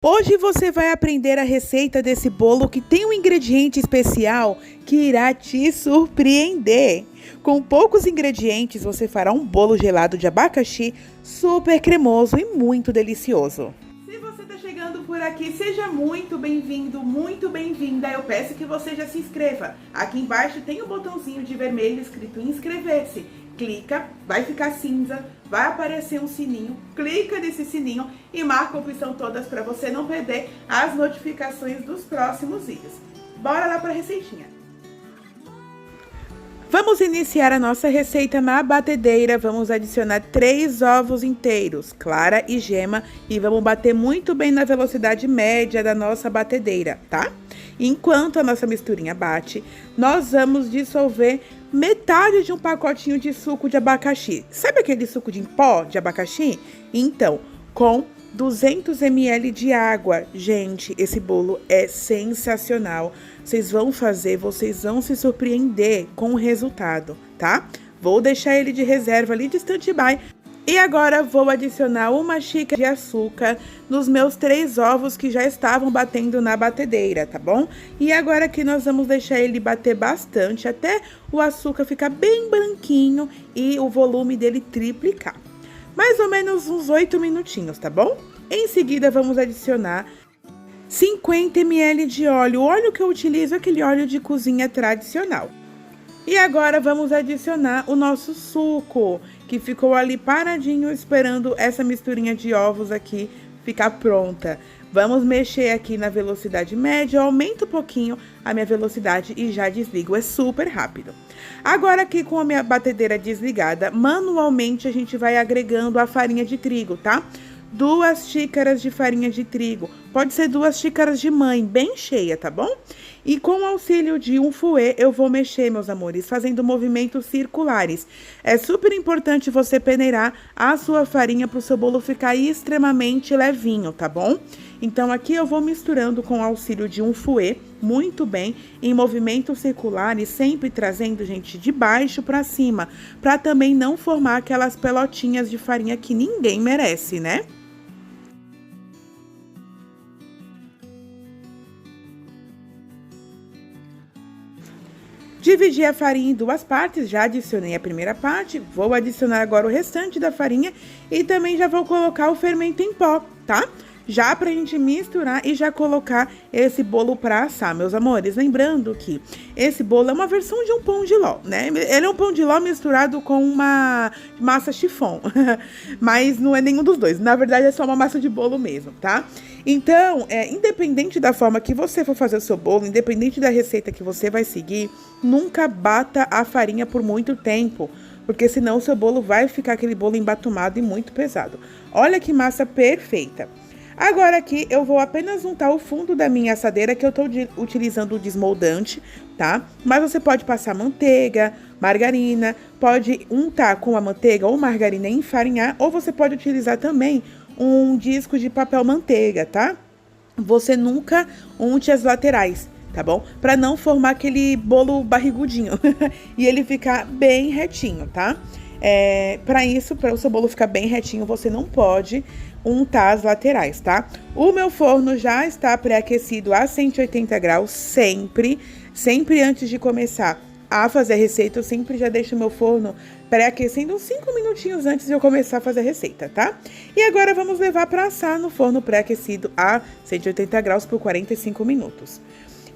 Hoje você vai aprender a receita desse bolo que tem um ingrediente especial que irá te surpreender. Com poucos ingredientes, você fará um bolo gelado de abacaxi super cremoso e muito delicioso. Se você está chegando por aqui, seja muito bem-vindo, muito bem-vinda. Eu peço que você já se inscreva. Aqui embaixo tem um botãozinho de vermelho escrito inscrever-se. Clica, vai ficar cinza, vai aparecer um sininho, clica nesse sininho e marca a opção todas para você não perder as notificações dos próximos vídeos. Bora lá para a receitinha. Vamos iniciar a nossa receita na batedeira. Vamos adicionar 3 ovos inteiros, clara e gema, e vamos bater muito bem na velocidade média da nossa batedeira, tá? Enquanto a nossa misturinha bate, nós vamos dissolver metade de um pacotinho de suco de abacaxi. Sabe aquele suco de pó de abacaxi? Então, com 200 ml de água. Gente, esse bolo é sensacional. Vocês vão fazer, vocês vão se surpreender com o resultado, tá? Vou deixar ele de reserva ali de stand-by. E agora vou adicionar 1 xícara de açúcar nos meus 3 ovos que já estavam batendo na batedeira, tá bom? E agora aqui nós vamos deixar ele bater bastante até o açúcar ficar bem branquinho e o volume dele triplicar. Mais ou menos uns 8 minutinhos, tá bom? Em seguida vamos adicionar 50 ml de óleo. O óleo que eu utilizo é aquele óleo de cozinha tradicional. E agora vamos adicionar o nosso suco, que ficou ali paradinho esperando essa misturinha de ovos aqui ficar pronta. Vamos mexer aqui na velocidade média, eu aumento um pouquinho a minha velocidade e já desligo, é super rápido. Agora aqui com a minha batedeira desligada, manualmente a gente vai agregando a farinha de trigo, tá? 2 xícaras de farinha de trigo, pode ser 2 xícaras de mãe, bem cheia, tá bom? E com o auxílio de um fouet, eu vou mexer, meus amores, fazendo movimentos circulares. É super importante você peneirar a sua farinha para o seu bolo ficar extremamente levinho, tá bom? Então, aqui eu vou misturando com o auxílio de um fouet, muito bem, em movimentos circulares, sempre trazendo, gente, de baixo para cima, para também não formar aquelas pelotinhas de farinha que ninguém merece, né? Dividi a farinha em 2 partes, já adicionei a primeira parte, vou adicionar agora o restante da farinha e também já vou colocar o fermento em pó, tá? Já pra gente misturar e já colocar esse bolo pra assar, meus amores. Lembrando que esse bolo é uma versão de um pão de ló, né? Ele é um pão de ló misturado com uma massa chiffon, mas não é nenhum dos dois. Na verdade, é só uma massa de bolo mesmo, tá? Então, independente da forma que você for fazer o seu bolo, independente da receita que você vai seguir, nunca bata a farinha por muito tempo, porque senão o seu bolo vai ficar aquele bolo embatumado e muito pesado. Olha que massa perfeita! Agora aqui eu vou apenas untar o fundo da minha assadeira, que eu tô utilizando o desmoldante, tá? Mas você pode passar manteiga, margarina, pode untar com a manteiga ou margarina e enfarinhar, ou você pode utilizar também um disco de papel manteiga, tá? Você nunca unte as laterais, tá bom? Pra não formar aquele bolo barrigudinho e ele ficar bem retinho, tá? Para isso, para o seu bolo ficar bem retinho, você não pode untar as laterais, tá? O meu forno já está pré-aquecido a 180 graus, sempre antes de começar a fazer a receita, eu sempre já deixo o meu forno pré-aquecendo uns 5 minutinhos antes de eu começar a fazer a receita, tá? E agora vamos levar para assar no forno pré-aquecido a 180 graus por 45 minutos.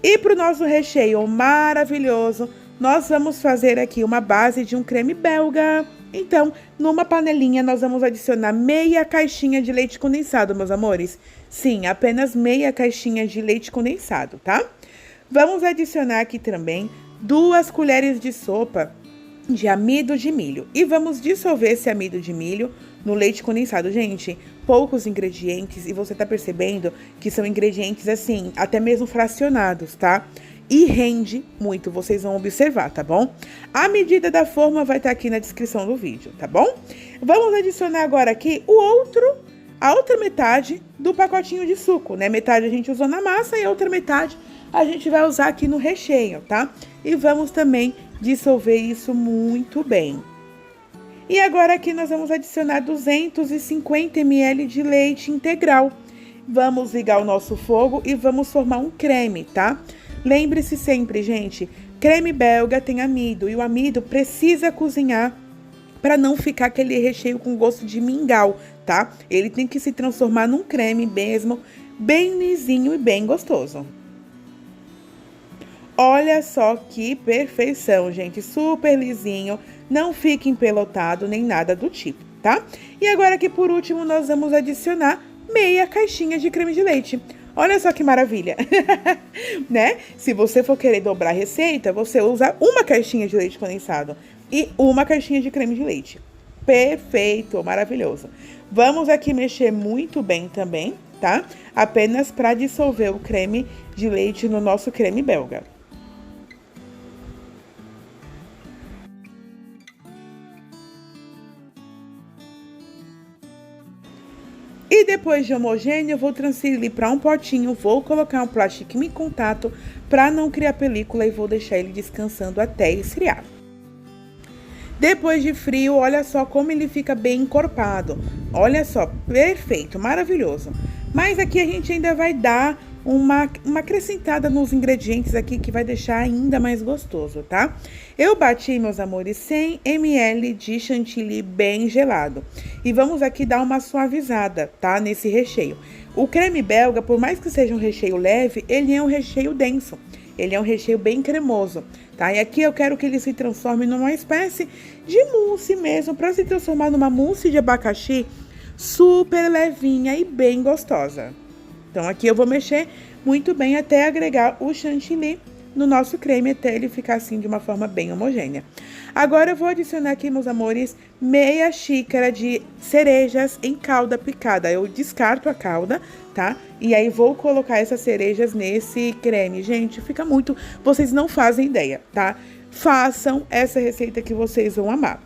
E para o nosso recheio maravilhoso, nós vamos fazer aqui uma base de um creme belga. Então, numa panelinha, nós vamos adicionar meia caixinha de leite condensado, meus amores. Sim, apenas meia caixinha de leite condensado, tá? Vamos adicionar aqui também 2 colheres de sopa de amido de milho. E vamos dissolver esse amido de milho no leite condensado. Gente, poucos ingredientes e você tá percebendo que são ingredientes, assim, até mesmo fracionados, tá? E rende muito, vocês vão observar, tá bom? A medida da forma vai estar aqui na descrição do vídeo, tá bom? Vamos adicionar agora aqui a outra metade do pacotinho de suco, né? Metade a gente usou na massa e a outra metade a gente vai usar aqui no recheio, tá? E vamos também dissolver isso muito bem. E agora aqui nós vamos adicionar 250 ml de leite integral. Vamos ligar o nosso fogo e vamos formar um creme, tá? Lembre-se sempre, gente, creme belga tem amido e o amido precisa cozinhar para não ficar aquele recheio com gosto de mingau, tá? Ele tem que se transformar num creme mesmo, bem lisinho e bem gostoso. Olha só que perfeição, gente, super lisinho, não fica empelotado nem nada do tipo, tá? E agora aqui por último nós vamos adicionar meia caixinha de creme de leite. Olha só que maravilha, né? Se você for querer dobrar a receita, você usa uma caixinha de leite condensado e uma caixinha de creme de leite. Perfeito, maravilhoso. Vamos aqui mexer muito bem também, tá? Apenas para dissolver o creme de leite no nosso creme belga. E depois de homogêneo, eu vou transferir para um potinho, vou colocar um plástico em contato para não criar película e vou deixar ele descansando até esfriar. Depois de frio, olha só como ele fica bem encorpado. Olha só, perfeito, maravilhoso. Mas aqui a gente ainda vai dar uma acrescentada nos ingredientes aqui que vai deixar ainda mais gostoso, tá? Eu bati, meus amores, 100 ml de chantilly bem gelado. E vamos aqui dar uma suavizada, tá? Nesse recheio. O creme belga, por mais que seja um recheio leve, ele é um recheio denso. Ele é um recheio bem cremoso, tá? E aqui eu quero que ele se transforme numa espécie de mousse mesmo, para se transformar numa mousse de abacaxi super levinha e bem gostosa. Então, aqui eu vou mexer muito bem até agregar o chantilly no nosso creme, até ele ficar assim de uma forma bem homogênea. Agora, eu vou adicionar aqui, meus amores, meia xícara de cerejas em calda picada. Eu descarto a calda, tá? E aí, vou colocar essas cerejas nesse creme. Gente, fica muito... Vocês não fazem ideia, tá? Façam essa receita que vocês vão amar.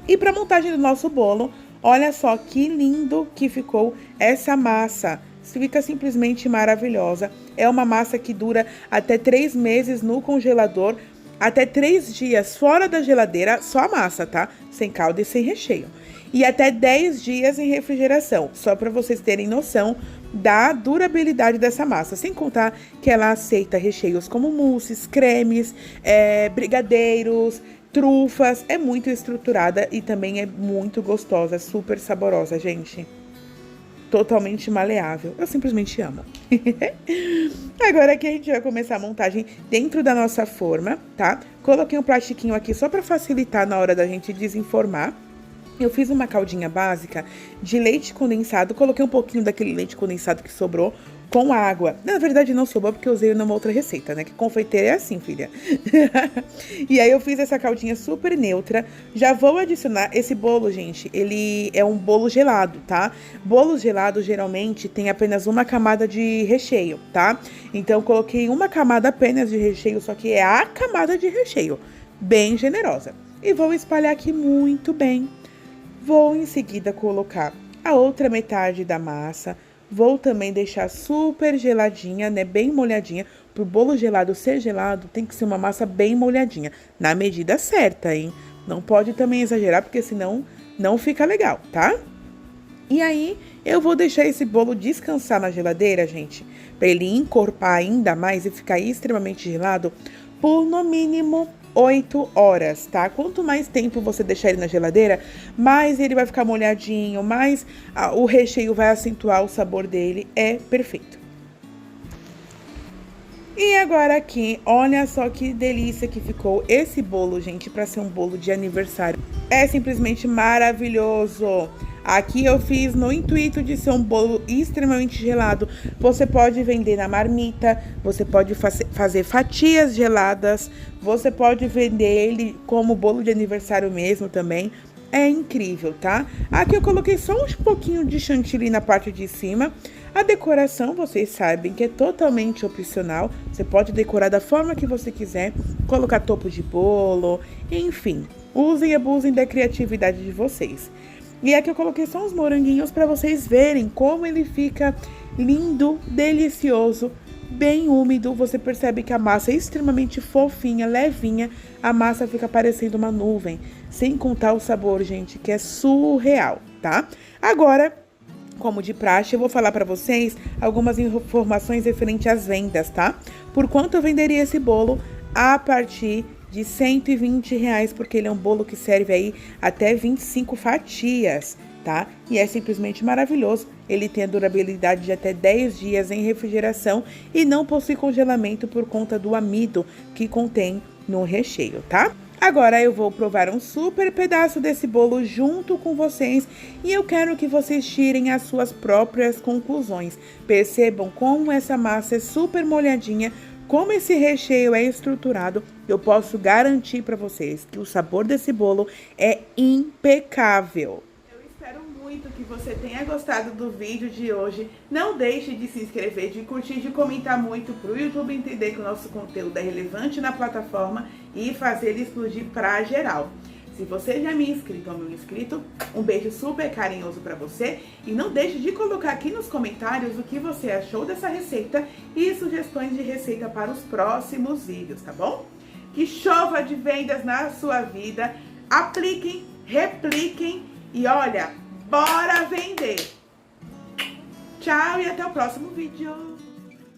E para montagem do nosso bolo, olha só que lindo que ficou essa massa. Fica simplesmente maravilhosa. É uma massa que dura até 3 meses no congelador, até 3 dias fora da geladeira, só a massa, tá? Sem calda e sem recheio. E até 10 dias em refrigeração, só para vocês terem noção da durabilidade dessa massa. Sem contar que ela aceita recheios como mousses, cremes, brigadeiros, trufas. É muito estruturada e também é muito gostosa, super saborosa, gente. Totalmente maleável. Eu simplesmente amo. Agora aqui a gente vai começar a montagem dentro da nossa forma, tá? Coloquei um plastiquinho aqui só para facilitar na hora da gente desenformar. Eu fiz uma caldinha básica de leite condensado, coloquei um pouquinho daquele leite condensado que sobrou com água. Na verdade não sobrou porque eu usei numa outra receita, né? Que confeiteira é assim, filha. E aí eu fiz essa caldinha super neutra. Já vou adicionar esse bolo, gente. Ele é um bolo gelado, tá? Bolos gelados geralmente tem apenas uma camada de recheio, tá? Então eu coloquei uma camada apenas de recheio, só que é a camada de recheio, bem generosa. E vou espalhar aqui muito bem. Vou em seguida colocar a outra metade da massa. Vou também deixar super geladinha, né? Bem molhadinha. Pro bolo gelado ser gelado, tem que ser uma massa bem molhadinha. Na medida certa, hein? Não pode também exagerar, porque senão não fica legal, tá? E aí, eu vou deixar esse bolo descansar na geladeira, gente. Pra ele encorpar ainda mais e ficar extremamente gelado por no mínimo 8 horas, tá? Quanto mais tempo você deixar ele na geladeira, mais ele vai ficar molhadinho, mais o recheio vai acentuar o sabor dele. É perfeito. E agora aqui, olha só que delícia que ficou esse bolo, gente, para ser um bolo de aniversário. É simplesmente maravilhoso. Aqui eu fiz no intuito de ser um bolo extremamente gelado. Você pode vender na marmita, você pode fazer fatias geladas, você pode vender ele como bolo de aniversário mesmo também. É incrível, tá? Aqui eu coloquei só um pouquinho de chantilly na parte de cima. A decoração, vocês sabem que é totalmente opcional. Você pode decorar da forma que você quiser, colocar topo de bolo, enfim. Usem e abusem da criatividade de vocês. E aqui eu coloquei só uns moranguinhos para vocês verem como ele fica lindo, delicioso, bem úmido. Você percebe que a massa é extremamente fofinha, levinha. A massa fica parecendo uma nuvem. Sem contar o sabor, gente, que é surreal, tá? Agora, Como de praxe, eu vou falar para vocês algumas informações referentes às vendas, tá? Por quanto eu venderia esse bolo? A partir de R$ 120, porque ele é um bolo que serve aí até 25 fatias, tá? E é simplesmente maravilhoso. Ele tem a durabilidade de até 10 dias em refrigeração e não possui congelamento por conta do amido que contém no recheio, tá? Agora eu vou provar um super pedaço desse bolo junto com vocês e eu quero que vocês tirem as suas próprias conclusões. Percebam como essa massa é super molhadinha, como esse recheio é estruturado. Eu posso garantir para vocês que o sabor desse bolo é impecável. Espero muito que você tenha gostado do vídeo de hoje. Não deixe de se inscrever, de curtir, de comentar muito para o YouTube entender que o nosso conteúdo é relevante na plataforma e fazer ele explodir para geral. Se você já é meu inscrito ou meu inscrito, um beijo super carinhoso para você. E não deixe de colocar aqui nos comentários o que você achou dessa receita e sugestões de receita para os próximos vídeos, tá bom? Que chova de vendas na sua vida. Apliquem, repliquem e olha, bora vender! Tchau e até o próximo vídeo!